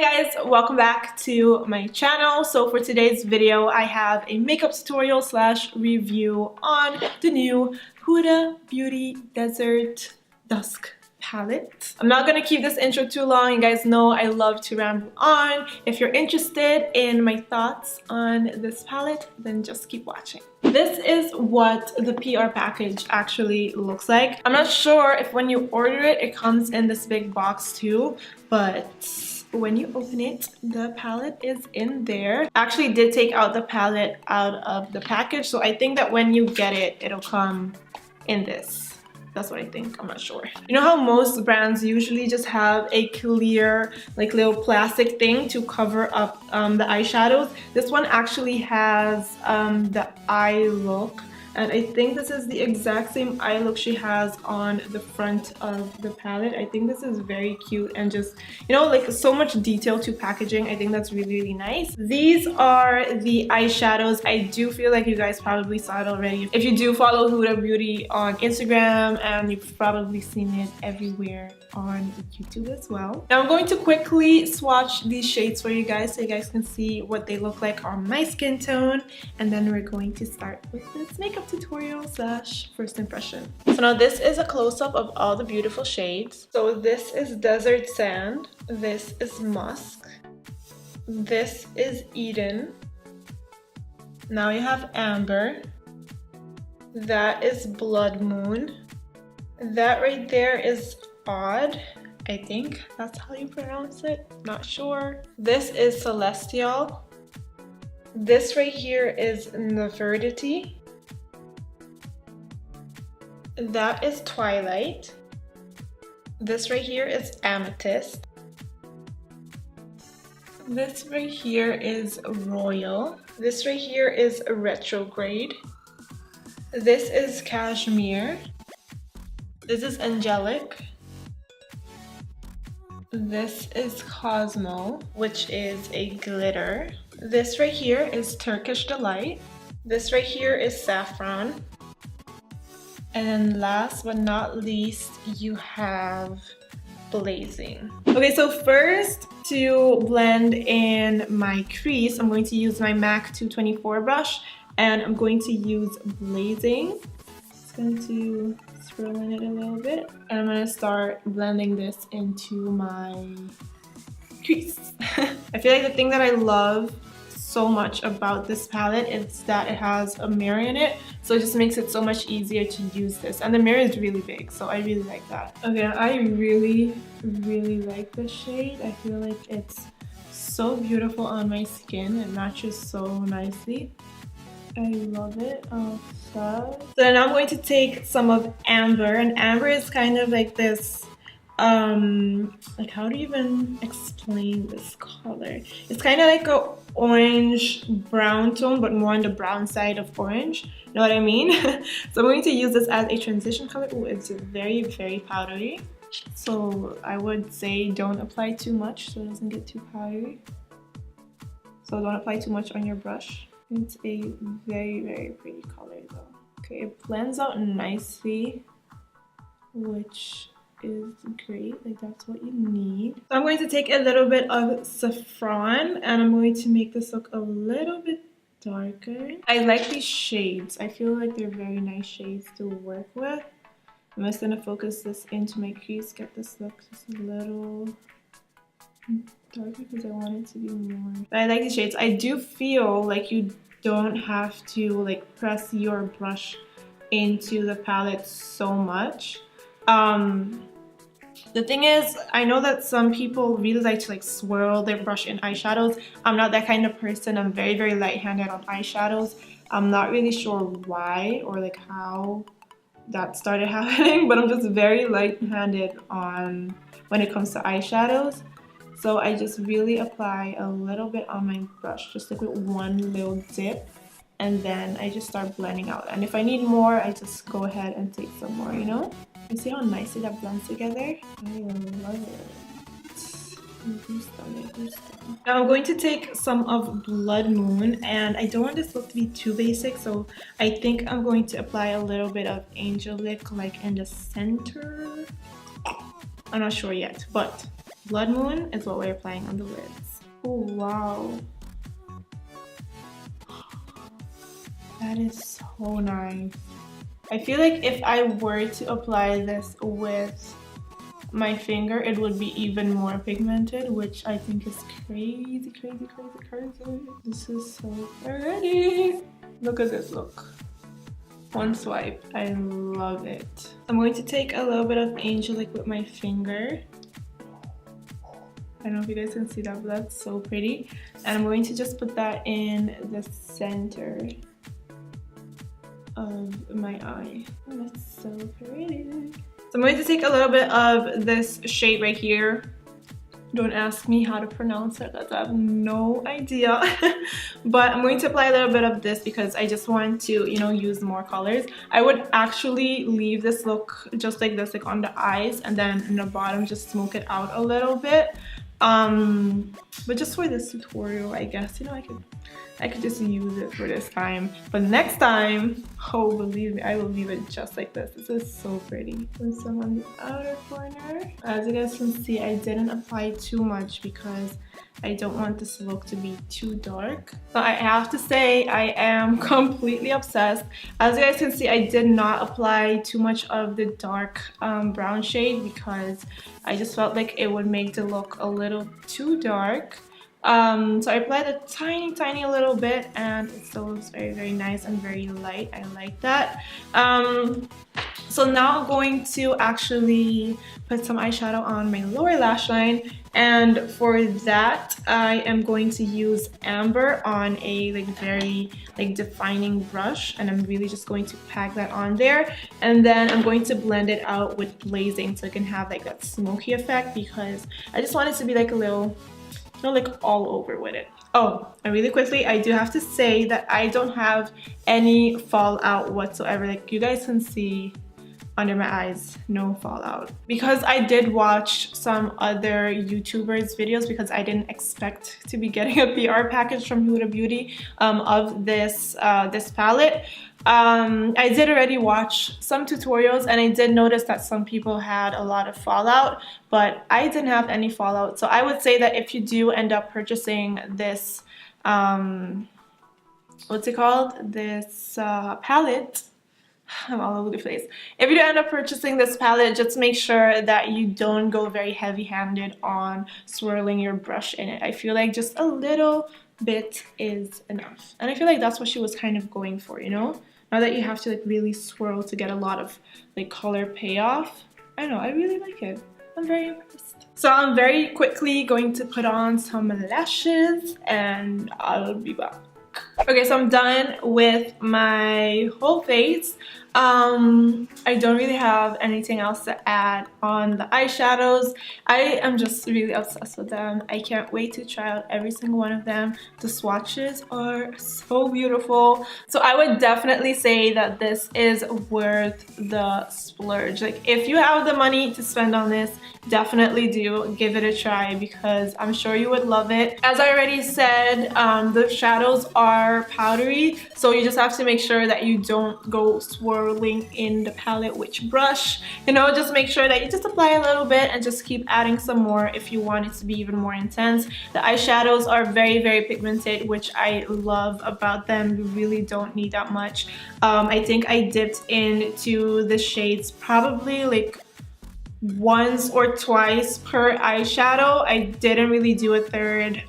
Hi guys, welcome back to my channel. So for today's video, I have a makeup tutorial slash review on the new Huda Beauty Desert Dusk palette. I'm not gonna keep this intro too long. You guys know I love to ramble on. If you're interested in my thoughts on this palette, then just keep watching. This is what the PR package actually looks like. I'm not sure if when you order it, it comes in this big box too, but when you open it, the palette is in there. I actually did take out the palette out of the package, so I think that when you get it, it'll come in this. That's what I think. I'm not sure. You know how most brands usually just have a clear, like little plastic thing to cover up the eyeshadows? This one actually has the eye look. And I think this is the exact same eye look she has on the front of the palette. I think this is very cute and just, you know, like so much detail to packaging. I think that's really, really nice. These are the eyeshadows. I do feel like you guys probably saw it already. If you do follow Huda Beauty on Instagram, and you've probably seen it everywhere on YouTube as well. Now I'm going to quickly swatch these shades for you guys so you guys can see what they look like on my skin tone, and then we're going to start with this makeup tutorial slash first impression. So now this is a close-up of all the beautiful shades. So this is Desert Sand, this is Musk, this is Eden, now you have Amber, that is Blood Moon, that right there is Odd, I think that's how you pronounce it, not sure. This is Celestial, this right here is Nefertiti, that is Twilight, this right here is Amethyst, this right here is Royal, this right here is Retrograde, this is Cashmere, this is Angelic, this is Cosmo, which is a glitter, this right here is Turkish Delight, this right here is Saffron, and then last but not least, you have Blazing. Okay, so first to blend in my crease, I'm going to use my MAC 224 brush, and I'm going to use Blazing. Just going to swirl in it a little bit, and I'm going to start blending this into my crease. I feel like the thing that I love so much about this palette is that it has a mirror in it, so it just makes it so much easier to use this, and the mirror is really big, so I really like that. Okay, I really like this shade. I feel like it's so beautiful on my skin. It matches so nicely. I love it. So then I'm going to take some of Amber, and Amber is kind of like this like, how do you even explain this color? It's kind of like a orange brown tone, but more on the brown side of orange, you know what I mean? So I'm going to use this as a transition color. Oh, it's very powdery, so I would say don't apply too much so it doesn't get too powdery. So don't apply too much on your brush. It's a very pretty color though. Okay, it blends out nicely, which is great. Like, that's what you need. So I'm going to take a little bit of Saffron, and I'm going to make this look a little bit darker. I like these shades. I feel like they're very nice shades to work with. I'm just gonna focus this into my crease, get this look just a little darker because I want it to be more. But I like these shades. I do feel like you don't have to like press your brush into the palette so much. The thing is, I know that some people really like to like swirl their brush in eyeshadows. I'm not that kind of person. I'm very light-handed on eyeshadows. I'm not really sure why or like how that started happening, but I'm just very light-handed on when it comes to eyeshadows. So I just really apply a little bit on my brush, just like with one little dip, and then I just start blending out. And if I need more, I just go ahead and take some more, you know? You see how nicely that blends together? I love it. Now I'm going to take some of Blood Moon, and I don't want this look to be too basic, so I think I'm going to apply a little bit of Angelic like in the center. I'm not sure yet, but Blood Moon is what we're applying on the lids. Oh wow, that is so nice. I feel like if I were to apply this with my finger, it would be even more pigmented, which I think is crazy, crazy, crazy, crazy. This is so pretty. Look at this look. One swipe. I love it. I'm going to take a little bit of Angelic with my finger. I don't know if you guys can see that, but that's so pretty. And I'm going to just put that in the center of my eye. Oh, that's so pretty. So I'm going to take a little bit of this shade right here. Don't ask me how to pronounce it, because I have no idea. But I'm going to apply a little bit of this because I just want to, you know, use more colors. I would actually leave this look just like this, like on the eyes, and then in the bottom just smoke it out a little bit. But just for this tutorial, I guess, you know, I could just use it for this time. But next time, oh, believe me, I will leave it just like this. This is so pretty. Put some on the outer corner. As you guys can see, I didn't apply too much because I don't want this look to be too dark. So I have to say, I am completely obsessed. As you guys can see, I did not apply too much of the dark brown shade because I just felt like it would make the look a little too dark. So I applied a tiny little bit, and it still looks very, very nice and very light. I like that. So now I'm going to actually put some eyeshadow on my lower lash line, and for that I am going to use Amber on a very defining brush, and I'm really just going to pack that on there, and then I'm going to blend it out with Blazing so it can have like that smoky effect, because I just want it to be like a little, you know, like all over with it. Oh, and really quickly, I do have to say that I don't have any fallout whatsoever. Like you guys can see under my eyes, no fallout. Because I did watch some other YouTubers' videos, because I didn't expect to be getting a PR package from Huda Beauty of this this palette. I did already watch some tutorials, and I did notice that some people had a lot of fallout, but I didn't have any fallout. So I would say that if you do end up purchasing this, what's it called? This palette, I'm all over the place. If you do end up purchasing this palette, just make sure that you don't go very heavy-handed on swirling your brush in it. I feel like just a little bit is enough, and I feel like that's what she was kind of going for, you know, not that you have to like really swirl to get a lot of like color payoff. I don't know, I really like it. I'm very impressed. So I'm very quickly going to put on some lashes, and I'll be back. Okay, so I'm done with my whole face. I don't really have anything else to add on the eyeshadows. I am just really obsessed with them. I can't wait to try out every single one of them. The swatches are so beautiful. So I would definitely say that this is worth the splurge. Like if you have the money to spend on this, definitely do give it a try, because I'm sure you would love it. As I already said, the shadows are powdery, so you just have to make sure that you don't go swirling in the palette which brush. You know, just make sure that you just apply a little bit and just keep adding some more if you want it to be even more intense. The eyeshadows are very, very pigmented, which I love about them. You really don't need that much. I think I dipped into the shades probably like once or twice per eyeshadow. I didn't really do a third,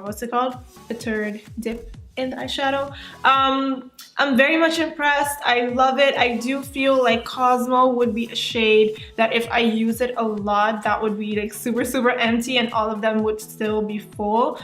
what's it called? A third dip in the eyeshadow. I'm very much impressed. I love it. I do feel like Cosmo would be a shade that if I use it a lot, that would be like super, super empty, and all of them would still be full,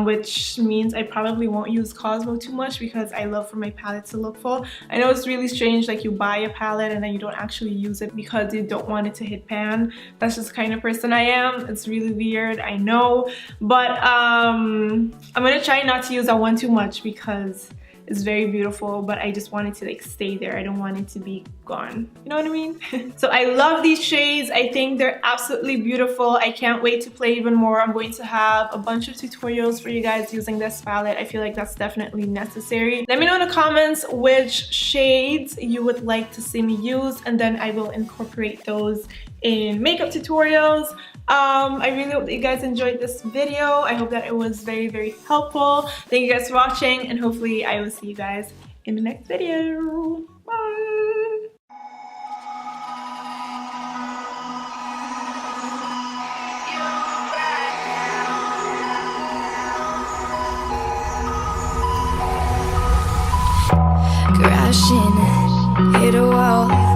which means I probably won't use Cosmo too much, because I love for my palette to look full. I know it's really strange, like you buy a palette and then you don't actually use it because you don't want it to hit pan. That's just the kind of person I am. It's really weird, I know, but I'm gonna try not to use that one too much because it's very beautiful, but I just want it to like stay there. I don't want it to be gone. You know what I mean? So I love these shades. I think they're absolutely beautiful. I can't wait to play even more. I'm going to have a bunch of tutorials for you guys using this palette. I feel like that's definitely necessary. Let me know in the comments which shades you would like to see me use, and then I will incorporate those in makeup tutorials. I really hope that you guys enjoyed this video. I hope that it was very helpful. Thank you guys for watching, and hopefully I will see you guys in the next video. Bye! Crashing, hit a wall.